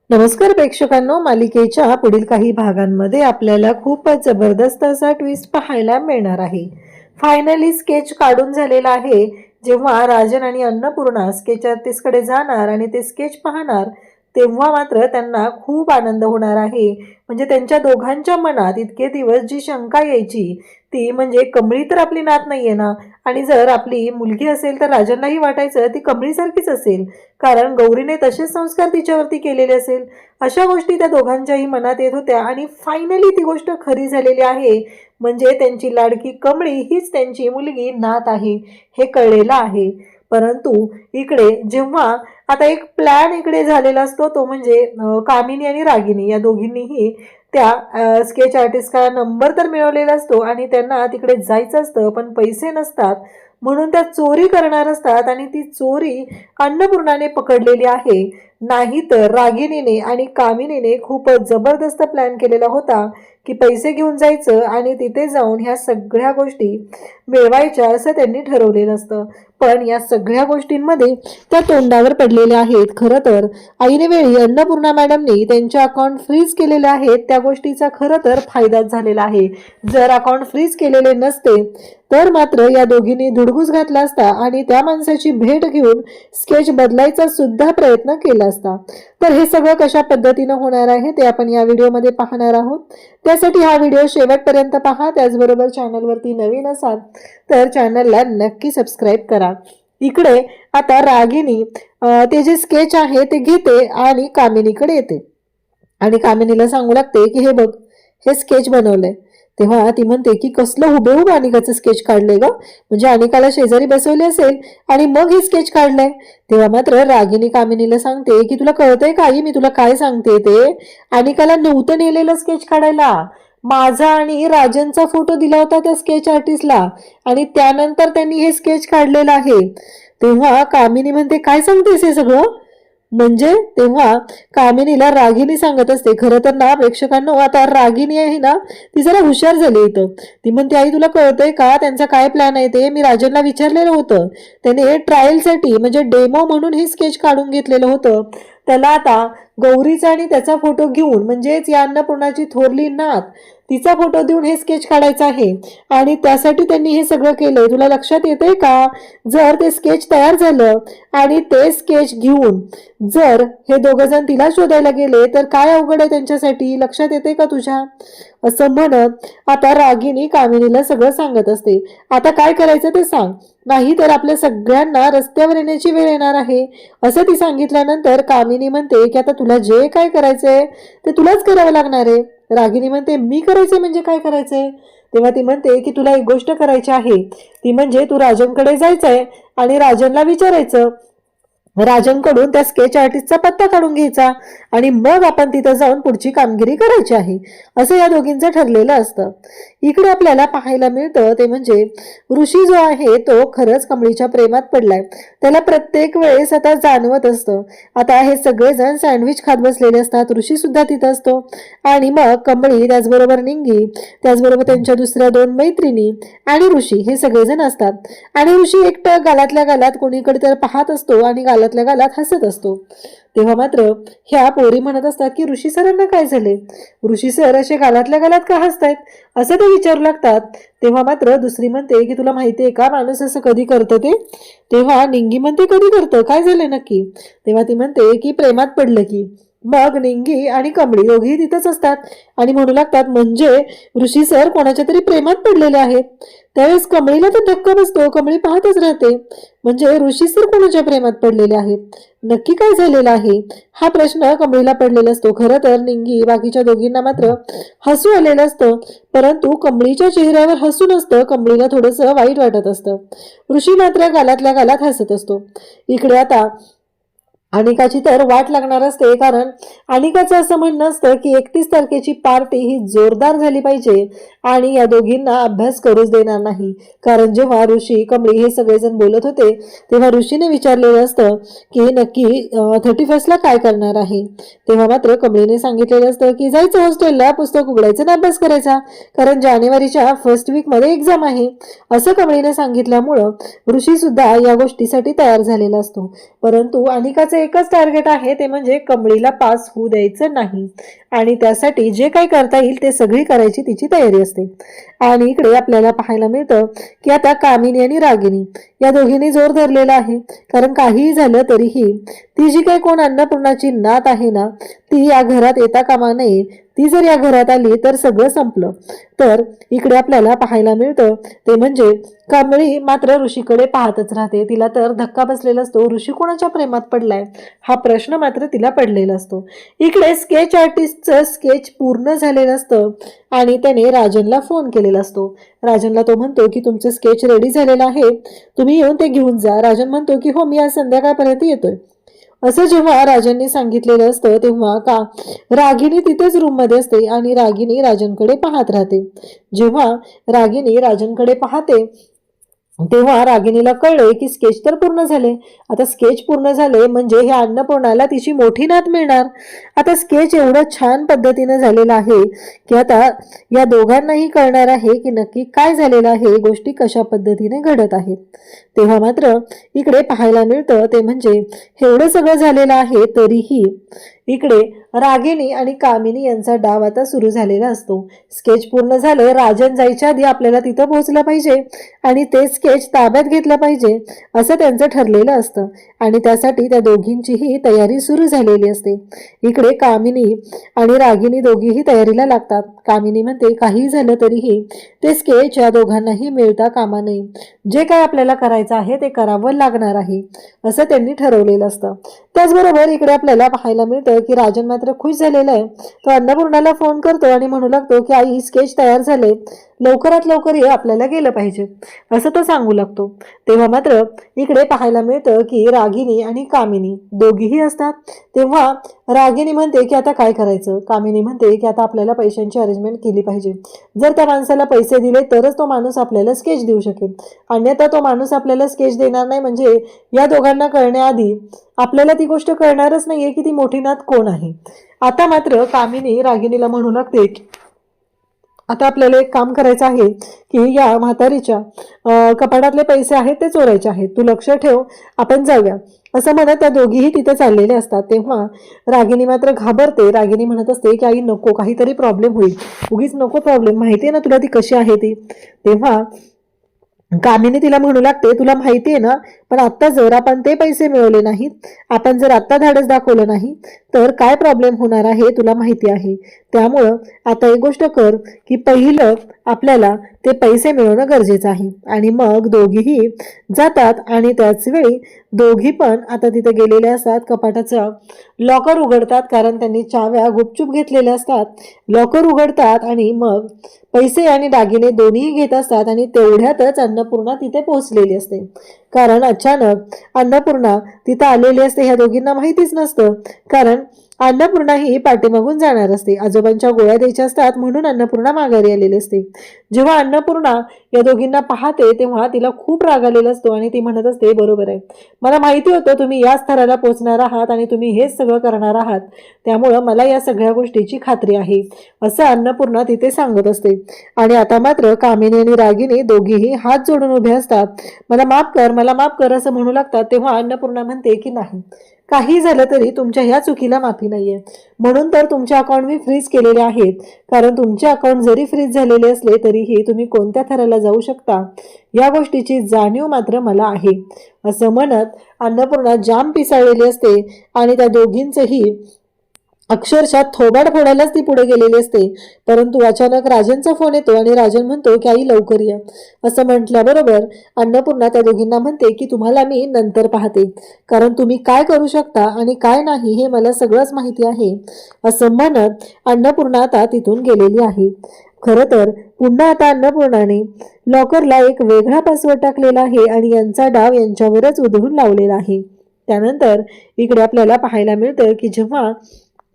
नमस्कार प्रेक्षकांनो, मालिकेच्या पुढील काही भागांमध्ये आपल्याला खूपच जबरदस्त असा ट्विस्ट पाहायला मिळणार आहे. फायनली स्केच काढून झालेला आहे. जेव्हा राजन आणि अन्नपूर्णा स्केच आर्टिस्टकडे जाणार आणि ते स्केच पाहणार तेव्हा मात्र त्यांना खूप आनंद होणार आहे. म्हणजे त्यांच्या दोघांच्या मनात इतके दिवस जी शंका यायची ती म्हणजे कमळी तर आपली नात नाहीये ना, आणि जर आपली मुलगी असेल तर राजनलाही वाटायचं ती कमळीसारखीच असेल, कारण गौरीने तसेच संस्कार तिच्यावरती केलेले असेल. अशा गोष्टी त्या दोघांच्याही मनात येत होत्या आणि फायनली ती गोष्ट खरी झालेली आहे. म्हणजे त्यांची लाडकी कमळी हीच त्यांची मुलगी नात आहे हे कळलेलं आहे. परंतु इकडे जेव्हा आता एक प्लॅन इकडे झालेला असतो तो म्हणजे कामिनी आणि रागिनी या दोघींनीही त्या स्केच आर्टिस्टचा नंबर तर मिळवलेला असतो आणि त्यांना तिकडे जायचं असतं, पण पैसे नसतात म्हणून त्या चोरी करणार असतात आणि ती चोरी अन्नपूर्णाने पकडलेली आहे. नाहीतर रागिनीने आणि कामिनीने खूपच जबरदस्त प्लॅन केलेला होता की पैसे घेऊन जायचं आणि तिथे जाऊन ह्या सगळ्या गोष्टी मिळवायच्या असं त्यांनी ठरवलेलं असतं. पण या सगळ्या गोष्टींमध्ये त्या तोंडावर पडलेल्या आहेत. खरं तर आईने वेळी अन्नपूर्णा मॅडमनी त्यांचे अकाउंट फ्रीज केलेले आहेत, त्या गोष्टीचा खरं तर फायदाच झालेला आहे. जर अकाउंट फ्रीज केलेले नसते तर मात्र या दोघींनी धुडगूस घातला असता आणि त्या माणसाची भेट घेऊन स्केच बदलायचा सुद्धा प्रयत्न केला असता. तर हे सगळं कशा पद्धतीनं होणार आहे ते आपण या व्हिडिओमध्ये पाहणार आहोत. त्यासाठी हा व्हिडिओ शेवटपर्यंत पहा. त्याचबरोबर चॅनलवरती नवीन असाल तर चॅनलला नक्की सबस्क्राईब करा. इकडे आता रागिनी ते जे स्केच आहे ते घेते आणि कामिनीकडे येते आणि कामिनीला सांगू लागते की हे बघ, हे स्केच बनवलंय. तेव्हा ती म्हणते की कसलं हुबेहूब अनिकाचं स्केच काढलंय ग, म्हणजे अनिकाला शेजारी बसवले असेल आणि मग हे स्केच काढलंय. तेव्हा मात्र रागिनी कामिनीला सांगते की तुला कळतंय का आई, मी तुला काय सांगते ते, अनिकाला नव्हतं नेलेलं स्केच काढायला. माझा आणि राजनचा फोटो दिला होता त्या स्केच आर्टिस्टला आणि त्यानंतर त्यांनी हे स्केच काढलेलं आहे. तेव्हा कामिनी म्हणते काय सांगतेस हे सगळं, म्हणजे तेव्हा कामिनीला रागिनी सांगत असते. खरं तर ना प्रेक्षकांनो, आता रागिनी आहे ना ती जरा हुशार झाली इथं. ती म्हणते आई तुला कळतंय का त्यांचा काय प्लॅन आहे ते, मी राजनला विचारलेलं होतं. त्याने ट्रायलसाठी म्हणजे डेमो म्हणून हे स्केच काढून घेतलेलं होतं. त्याला आता गौरीचा आणि त्याचा फोटो घेऊन म्हणजेच या अन्नपूर्णाची थोरली नात तिचा फोटो देऊन हे स्केच काढायचं आहे आणि त्यासाठी त्यांनी हे सगळं केलंय. तुला लक्षात येतंय का, जर ते स्केच तयार झालं आणि ते स्केच घेऊन जर हे दोघं जण तिला शोधायला गेले तर काय अवघड आहे त्यांच्यासाठी, लक्षात येते का तुझ्या, असं म्हणत आता रागिनी कामिनीला सगळं सांगत असते. आता काय करायचं ते सांग, नाही तर आपल्या सगळ्यांना रस्त्यावर येण्याची वेळ येणार आहे, असं ती सांगितल्यानंतर कामिनी म्हणते की आता तुला जे काय करायचंय ते तुलाच करावं लागणार आहे. रागिनी म्हणते मी करायचंय म्हणजे काय करायचंय. तेव्हा ती म्हणते की तुला एक गोष्ट करायची आहे, ती म्हणजे तू राजनकडे जायचंय आणि राजनला विचारायचं, राजनकडून त्या स्केच आर्टिस्टचा पत्ता काढून घ्यायचा आणि मग आपण तिथं जाऊन पुढची कामगिरी करायची आहे, असं या दोघींचं ठरलेलं असतं. इकडे आपल्याला पाहायला मिळतं ते म्हणजे ऋषी जो आहे तो खरंच कमळीच्या प्रेमात पडलाय. त्याला प्रत्येक वेळेस आता जाणवत असतं. आता हे सगळेजण सँडविच खात बसलेले असतात, ऋषी सुद्धा तिथं असतो आणि मग कमळी त्याचबरोबर निंगी त्याचबरोबर त्यांच्या दुसऱ्या दोन मैत्रिणी आणि ऋषी हे सगळेजण असतात आणि ऋषी एकटं गालातल्या गालात कोणीकडे तर पाहत असतो आणि गालातल्या गालात हसत असतो. तेव्हा मात्र ह्या पोरी म्हणत असतात की ऋषी सरांना काय झाले, ऋषी सर असे गालातल्या गालात का हसतायत, असं ते विचारू लागतात. तेव्हा मात्र दुसरी म्हणते की तुला माहितीये का माणूस असं कधी करतं ते. तेव्हा निंगी म्हणते कधी करतं, काय झालंय नक्की. तेव्हा ती म्हणते की प्रेमात पडलं की. मग निंगी आणि कमळी दोघी तिथंच असतात आणि म्हणू लागतात म्हणजे ऋषी सर कोणाच्या तरी प्रेमात पडलेले आहेत. त्यावेळेस कमळीला तर धक्का बसतो, कमळी पाहतच राहते, म्हणजे ऋषी सर कोणाच्या प्रेमात पडलेले आहेत, नक्की काय झालेलं आहे, हा प्रश्न कमळीला पडलेला असतो. खरं तर निंगी बाकीच्या दोघींना मात्र हसू आलेलं असतं, परंतु कमळीच्या चेहऱ्यावर हसू नसतं, कमळीला थोडंसं वाईट वाटत असतं. ऋषी मात्र गालातल्या गालात हसत असतो. इकडे आता अनिकाची तर वाट लागणार असते, कारण अनिकाचं असं म्हणणं असतं की 31 तारखेची पार्टी ही जोरदार झाली पाहिजे आणि या दोघींना अभ्यास करूच देणार नाही. कारण जेव्हा ऋषी कमळी हे सगळेजण बोलत होते तेव्हा ऋषीने विचारलेलं असतं की नक्की 31st काय करणार आहे. तेव्हा मात्र कमळीने सांगितलेलं असतं की जायचं हॉस्टेलला, पुस्तक उघडायचं आणि अभ्यास करायचा, कारण जानेवारीच्या फर्स्ट वीकमध्ये एक्झाम आहे, असं कमळीने सांगितल्यामुळं ऋषी सुद्धा या गोष्टीसाठी तयार झालेला असतो. परंतु अनिकाचं एकच टार्गेट आहे, ते म्हणजे कमळीला पास होऊ द्यायचं नाही आणि त्यासाठी जे काही करता येईल ते सगळी करायची तिची तयारी असते. आणि इकडे आपल्याला पाहायला मिळतं की आता कामिनी आणि रागिनी या दोघींनी जोर धरलेला आहे, कारण काहीही झालं तरीही ती जी काही कोण अन्नपूर्णाची नात आहे ना, ती या घरात येता कामा नये. ती जर या घरात आली तर सगळं संपलं. तर इकडे आपल्याला पाहायला मिळतं ते म्हणजे कमळी मात्र ऋषीकडे पाहतच राहते. तिला तर धक्का बसलेला असतो, ऋषी कोणाच्या प्रेमात पडलाय हा प्रश्न मात्र तिला पडलेला असतो. इकडे स्केच आर्टिस्टचं स्केच पूर्ण झालेलं असतं आणि त्याने राजनला फोन केलेला असतो. राजनला तो म्हणतो की तुमचं स्केच रेडी झालेलं आहे, तुम्ही येऊन ते घेऊन जा. राजन म्हणतो की हो, मी आज संध्याकाळपर्यंत येतोय. असं जेव्हा राजांनी सांगितलेलं असतं तेव्हा का रागिनी तिथेच रूम मध्ये असते आणि रागिनी राजनकडे पाहत राहते. जेव्हा रागिनी राजनकडे पाहते तेव्हा रागिनीला कळले की स्केच तर पूर्ण झाले. आता स्केच पूर्ण झाले म्हणजे ह्या अन्नपूर्णाला तिची मोठी नात मिळणार. आता स्केच एवढं छान पद्धतीने झालेलं आहे की आता या दोघांनाही कळणार आहे की नक्की काय झालेलं आहे, गोष्टी कशा पद्धतीने घडत आहेत. तेव्हा मात्र इकडे पाहायला मिळतं ते म्हणजे एवढं सगळं झालेलं आहे तरीही इकडे रागिनी आणि कामिनी यांचा डाव आता सुरू झालेला असतो. स्केच पूर्ण झालं, राजन जायच्या आधी आपल्याला तिथं पोहोचलं पाहिजे आणि ते स्केच ताब्यात घेतलं पाहिजे असं त्यांचं ठरलेलं असतं आणि त्यासाठी त्या दोघींचीही तयारी सुरू झालेली असते. इकडे कामिनी आणि रागिनी दोघीही तयारीला लागतात. कामिनी म्हणते काही झालं तरीही ते स्केच या दोघांनाही मिळता कामा नये, जे काय आपल्याला करायचं आहे ते करावं लागणार आहे असं त्यांनी ठरवलेलं असतं. त्याचबरोबर इकडे आपल्याला पाहायला मिळतं की राजन मात्र खुश झालेला आहे. तो अन्नपूर्णाला फोन करतो आणि म्हणू लागतो की आई स्केच तयार झाले, लवकरात लवकर ये, आपल्याला गेलं पाहिजे असं तो सांगू लागतो. तेव्हा मात्र इकडे पाहायला मिळतं की रागिनी आणि कामिनी दोघीही असतात. तेव्हा रागिनी म्हणते की आता काय करायचं, कामिनी म्हणते की आता आपल्याला पैशांची अरेंजमेंट केली पाहिजे. जर त्या माणसाला पैसे दिले तरच तो माणूस आपल्याला स्केच देऊ शकेल, अन्यथा तो माणूस आपल्याला स्केच देणार नाही. म्हणजे या दोघांना कळण्याआधी आपल्याला ती गोष्ट कळणारच नाहीये की ती मोठी नात कोण आहे. आता मात्र कामिनी रागिनीला म्हणू लागते आता आपल्याला एक काम करायचं आहे की या म्हातारीच्या कपाटातले पैसे आहेत ते चोरायचे आहेत, तू लक्ष ठेव, आपण जाऊया असं म्हणत त्या दोघीही तिथे चाललेले असतात. तेव्हा रागिनी मात्र घाबरते. रागिनी म्हणत असते की आई नको, काहीतरी प्रॉब्लेम होईल, उगीच नको प्रॉब्लेम, माहितीये ना तुला ती कशी आहे ती. तेव्हा कामिनी तिला म्हणू लागते तुला माहितीये ना, पण आता जर आपण ते पैसे मिळवले नाहीत, आपण जर आता धाडस दाखवलं नाही तर काय प्रॉब्लेम होणार आहे तुला माहिती आहे. त्यामुळं आता एक गोष्ट कर की पहिलं आपल्याला ते पैसे मिळवणं गरजेचं आहे. आणि मग दोघीही जातात आणि त्याच वेळी दोघी पण आता तिथे गेलेले असतात. कपाटाचं लॉकर उघडतात कारण त्यांनी चाव्या गुपचूप घेतलेल्या असतात. लॉकर उघडतात आणि मग पैसे आणि दागिने दोन्ही घेत असतात आणि तेवढ्यातच अन्नपूर्णा तिथे पोहोचलेली असते. कारण अचानक अन्नपूर्णा तिथं आलेली असते, ह्या दोघींना माहितीच नसतं. कारण अन्नपूर्णा ही पाठीमागून जाणार असते, आजोबांच्या गोळ्या द्यायच्या असतात म्हणून अन्नपूर्णा माघारी आलेली असते. जेव्हा अन्नपूर्णा या दोघींना पाहते तेव्हा तिला खूप राग आलेला असतो आणि ती म्हणत असते बरोबर आहे, मला माहिती होतं तुम्ही या स्तराला पोहोचणार आहात आणि तुम्ही हेच सगळं करणार आहात, त्यामुळं मला या सगळ्या गोष्टीची खात्री आहे असं अन्नपूर्णा तिथे सांगत असते. आणि आता मात्र कामिनी आणि रागिनी दोघीही हात जोडून उभे असतात. मला माफ कर, मला माफ कर असं म्हणू लागतात. तेव्हा अन्नपूर्णा म्हणते की नाही, काही झालं तरी तुमच्या ह्या चुकीला माफी नाहीये, म्हणून तर तुमचे अकाउंट मी फ्रीज केलेले आहेत. कारण तुमचे अकाउंट जरी फ्रीज झालेले असले तरीही तुम्ही कोणत्या थराला जाऊ शकता या गोष्टीची जाणीव मात्र मला आहे असं म्हणत अन्नपूर्णा जाम पिसाळलेली असते आणि त्या दोघींचंही अक्षरशः थोबाड फोडायलाच ती पुढे गेलेली असते. परंतु अचानक राजनचा फोन येतो आणि राजन म्हणतो की आई लवकर या. असं म्हटल्याबरोबर अन्नपूर्णा त्या दोघींना म्हणते की तुम्हाला मी नंतर पाहते, कारण तुम्ही काय करू शकता आणि काय नाही हे मला सगळंच माहिती आहे असं म्हणत अन्नपूर्णा आता तिथून गेलेली आहे. खरं तर पुन्हा आता अन्नपूर्णाने लॉकरला एक वेगळा पासवर्ड टाकलेला आहे आणि यांचा डाव यांच्यावरच उधळून लावलेला आहे. त्यानंतर इकडे आपल्याला पाहायला मिळतं की जेव्हा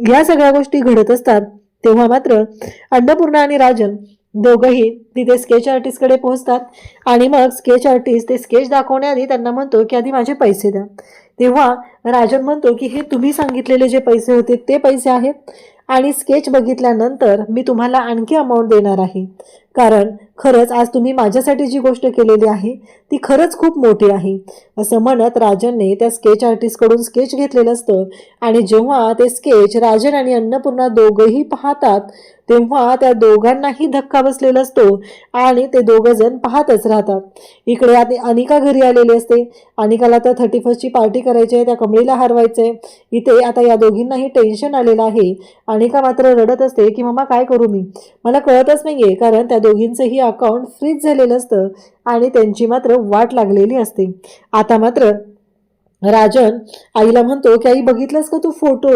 या सगळ्या गोष्टी घडत असतात तेव्हा मात्र अन्नपूर्णा आणि राजन दोघंही तिथे स्केच आर्टिस्टकडे पोहोचतात आणि मग स्केच आर्टिस्ट ते स्केच दाखवण्याआधी त्यांना म्हणतो की आधी माझे पैसे द्या. तेव्हा राजन म्हणतो की हे तुम्ही सांगितलेले जे पैसे होते ते पैसे आहेत आणि स्केच बघितल्यानंतर मी तुम्हाला आणखी अमाऊंट देणार आहे. कारण खरंच आज तुम्ही माझ्यासाठी जी गोष्ट केलेली आहे ती खरंच खूप मोठी आहे, असं म्हणत राजनने त्या स्केच आर्टिस्टकडून स्केच घेतलेलं असतं. आणि जेव्हा ते स्केच राजन आणि अन्नपूर्णा दोघंही पाहतात तेव्हा त्या दोघांनाही धक्का बसलेला असतो आणि ते दोघं जण पाहतच राहतात. इकडे अनिका घरी आलेली असते. अनिकाला तर 31st पार्टी करायची आहे, त्या कमळीला हरवायचंय. इथे आता या दोघींनाही टेन्शन आलेलं आहे. अनिका मात्र रडत असते की मम्मा काय करू मी, मला कळतच नाहीये, कारण त्या दोघींचंही अकाउंट फ्रीज झालेलं असतं आणि त्यांची मात्र वाट लागलेली असते. आता मात्र राजन आईला म्हणतो की आई बघितलंस का तू फोटो,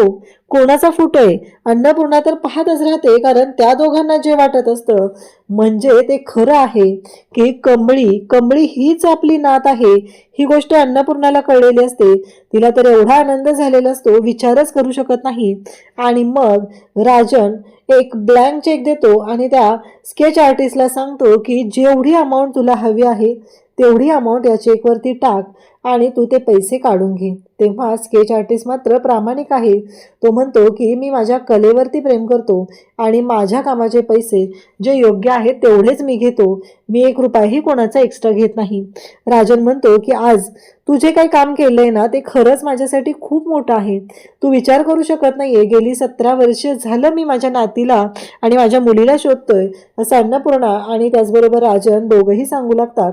कोणाचा फोटो आहे. अन्नपूर्णा तर पाहतच राहते, कारण त्या दोघांना जे वाटत असतं म्हणजे ते खरं आहे की कमळी कमळी हीच आपली नात आहे, ही गोष्ट अन्नपूर्णाला कळलेली असते. तिला तर एवढा आनंद झालेला असतो विचारच करू शकत नाही. आणि मग राजन एक ब्लँक चेक देतो आणि त्या स्केच आर्टिस्टला सांगतो की जेवढी अमाऊंट तुला हवी आहे तेवढी अमाऊंट या चेकवरती टाक आणि तू ते पैसे काढून घे. तेव्हा स्केच आर्टिस्ट मात्र प्रामाणिक आहे. तो म्हणतो की मी माझ्या कलेवरती प्रेम करतो आणि माझ्या कामाचे पैसे जे योग्य आहेत तेवढेच मी घेतो, मी 1 रुपयाही कोणाचा एक्स्ट्रा घेत नाही. राजन म्हणतो की आज तू जे काही काम केलंय ना ते खरंच माझ्यासाठी खूप मोठं आहे. तू विचार करू शकत नाहीये, गेली 17 वर्ष झालं मी माझ्या नातीला आणि माझ्या मुलीला शोधतोय, असं अन्नपूर्णा आणि त्याचबरोबर राजन दोघंही सांगू लागतात.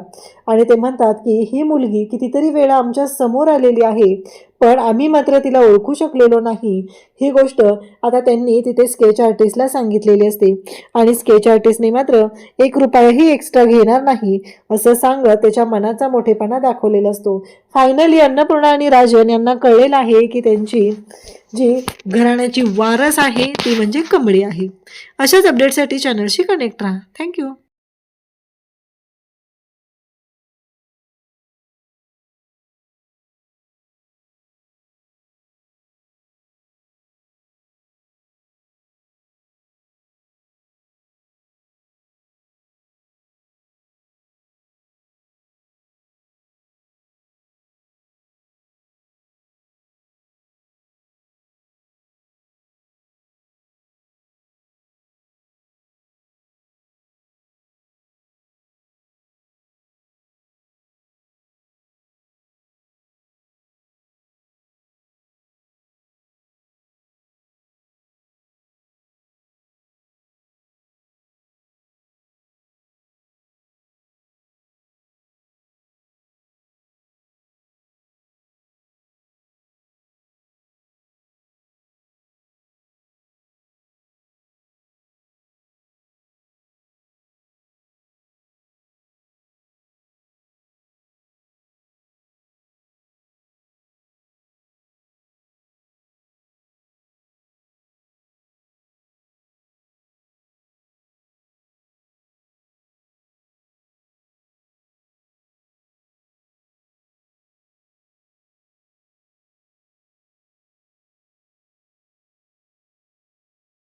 आणि ते म्हणतात की ही मुलगी कितीतरी वेळा आमच्या समोर आलेली आहे, पण आम्ही मात्र तिला ओळखू शकलेलो नाही. ही गोष्ट आता त्यांनी तिथे स्केच आर्टिस्टला सांगितलेली असते आणि स्केच आर्टिस्टने मात्र 1 रुपयाही एक्स्ट्रा घेणार नाही असं सांगत त्याच्या मनाचा मोठेपणा दाखवलेला असतो. फायनली अन्नपूर्णा आणि राजन यांना कळलेलं आहे की त्यांची जी घराण्याची वारस आहे ती म्हणजे कमळी आहे. अशाच अपडेटसाठी चॅनलशी कनेक्ट राहा. थँक्यू.